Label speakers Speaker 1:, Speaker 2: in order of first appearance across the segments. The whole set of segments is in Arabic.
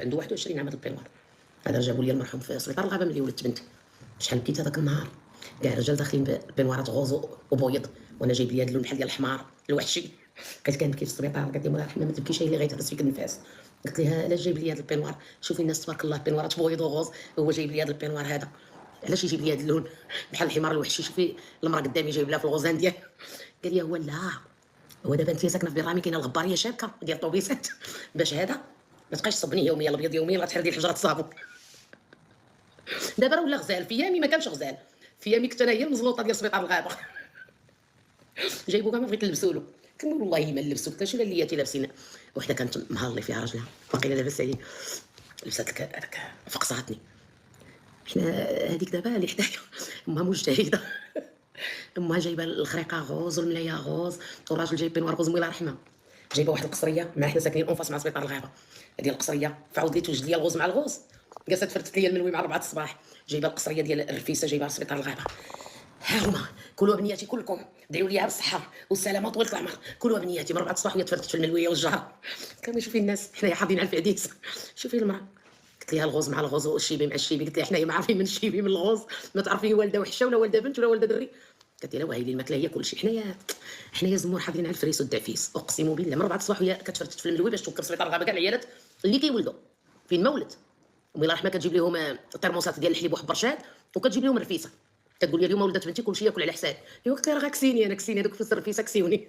Speaker 1: عنده 21 عام هذا البنوار. هذا جابوا لي المرحوم في سبيطار الغابه ملي ولدت بنتي. شحال بكيت هذاك النهار، كاع الرجال داخلين ببنوارات غوز وبويض، وانا جايب لي هذا اللون بحال ديال الحمار الوحشي. قالت كنبكي في السبيطار، قالت لي مولاي الرحمه ما تبكيش، هي اللي غيتهرس فيك النفاس. قلت لها علاش جايب لي هذا البنوار؟ شوفي الناس تبارك الله بنوارات بويض وغوز، هو جايب لي هذا البنوار هذا، علاش يجيب لي هذا اللون بحال الحمار الوحشي؟ شوفي المراه قدامي جايب لها في الغوزان ديالها. قال لي هو لا، هو دابا انت ساكنه في بيرامي، كاينه الغباريه شابكه ديال الطوبيسات باش هذا ما تبقايش تصبني يوميا الابيض يوميا لا تحرقي الحجره الصابون. دابا راه ولا غزال، في يامي ما كانش غزال، في يامي كنت انا هي المزلوطه ديال سبيطار الغابه. جايبو كاع ما بغيت نلبسو له، كنقول والله ما نلبسو، قلت لها شنو اللي لابسين؟ وحده كانت مهلي فيها راجلها باقي لاباس عليه، لبسات لك هذاك فقصاتني. حنا هذيك دابا اللي حدايا امها مجتهده، امها جايبه الخريقه غوز والملايه غوز، والراجل جايب بينوار غوز الله يرحمها. جايبه واحد القصريه، مع حنا ساكنين اونفاس مع سبيطار الغابه، هذه القصريه فعاود لي توجد لي الغوز مع الغوز، جالسه تفرتت لي المنوي مع 4 الصباح. جايبه القصريه ديال الرفيسه، جايبها لسبيطار الغابه. ها هما كلوا بنياتي كلكم، دعوا لي بالصحه والسلامه وطولة العمر، كلوا بنياتي من 4 الصباح وهي تفرتت في الملويه والجهر. كانوا شوفي الناس حنايا حاضين على الفعديس، شوفي المراه. قلت لها الغوز مع الغوز والشيبي مع الشيبي، قلت لها حنايا ما عارفين من الشيبي من الغوز، ما تعرفي والده وحشه ولا والده بنت ولا والده دري. قالت لي لا وهي الماكله هي كل شيء، حنايا زمور حاضرين على الفريس والدعفيس، اقسم بالله من 4 الصباح وهي كتفرتت في الملوي باش توكل سبيطار الغابه كاع العيالات اللي كيولدوا فين ما ولد. الله يرحمها كتجيب لهم الترموسات ديال الحليب وحب برشاد، وكتجيب لهم الرفيسه، كتقول لي اليوم ولدت بنتي كلشي ياكل على حساب. ايوا قلت لها راه كسيني انا، كسيني هذوك فلوس الرفيسه كسيوني.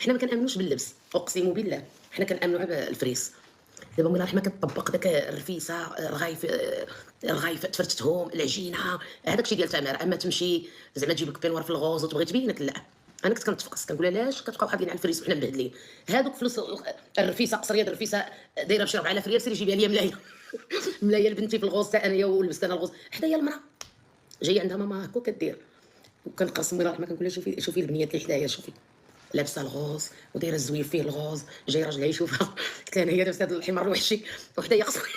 Speaker 1: حنا ما كنامنوش باللبس، اقسم بالله حنا كنامنوا على الفريس. دابا الله يرحمها كتطبق داك الرفيسه، الرغايف تفرتتهم، العجينه، هذاك الشيء ديال تمر. اما تمشي زعما تجيب لك بينوار في الغوز وتبغي تبينك، لا. انا كنت كنتفقس كنقول علاش كتبقاو حاضين على الفريس وحنا مبهدلين؟ هذوك فلوس الرفيسه، قصريه الرفيسه دايره ب 4000 ريال، سيري جيبها لي ملايه. ملايه لبنتي في الغوز، حتى انايا ولبست انا الغوز حدايا. المراه جايه عندها ماما هكا كدير، وكنقسم الله يرحمها كنقول لها شوفي البنيات اللي حدايا، شوفي لابسه الغوز ودايره الزويف فيه الغوز، جاي راجلها يشوفها. قلت لها انا هي لابسه هذا الحمار الوحشي وحدايا قصريه،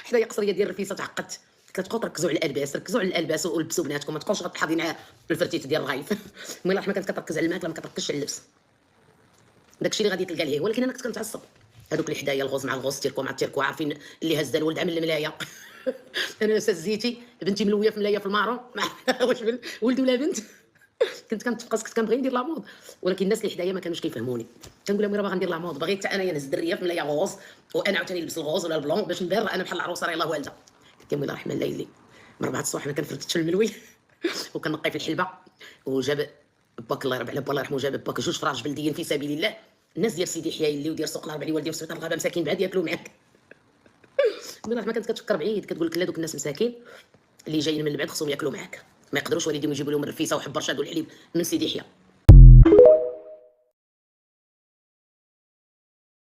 Speaker 1: حدايا قصريه ديال الرفيسه. تعقدت، قلت لها تبقاو تركزوا على الالباس، ركزوا على الالباس ولبسوا بناتكم، ما تبقاوش حاضين على الفرتيت ديال الرغايف. الله يرحمها كانت كتركز على الماكله، ما كتركزش على اللبس. داكشي اللي غادي تلقى ليه، ولكن انا كنت كنتعصب. هذوك اللي حدايا الغوز مع الغوز، تيركو مع التيركو، عارفين اللي هز الولد عمل الملايه. انا لابسه الزيتي، بنتي ملويه في ملايه في المارون، واش ولد ولا بنت. كنت كنتفقس، كنت كنبغي ندير لامود، ولكن الناس اللي حدايا ما كانوش كيفهموني. كنقول لهم راه باغا ندير لامود، بغيت حتى انايا نهز الدريه في ملايه غوز، وانا عاوتاني نلبس الغوز ولا البلون باش نبان انا بحال العروسه راه يلاه والده. قلت لهم الله يرحم الليلي، من 4 الصباح انا كنفرتت في الملوي وكنقي في الحلبه، وجاب باك الله يرحم الله يرحمه، جاب باك 2 فراش بلديين في سبيل الله. الناس ديال سيدي حيايلي وديال سوق الاربع اللي والدي في سبيطار الغابه مساكين بعاد ياكلوا معاك. من رحمه كانت كتفكر بعيد، كتقول لك لا دوك الناس مساكين اللي جايين من البعد خصهم ياكلوا معاك، ما يقدروش والديهم يجيبوا لهم الرفيسه وحب برشاد والحليب من سيدي حيا.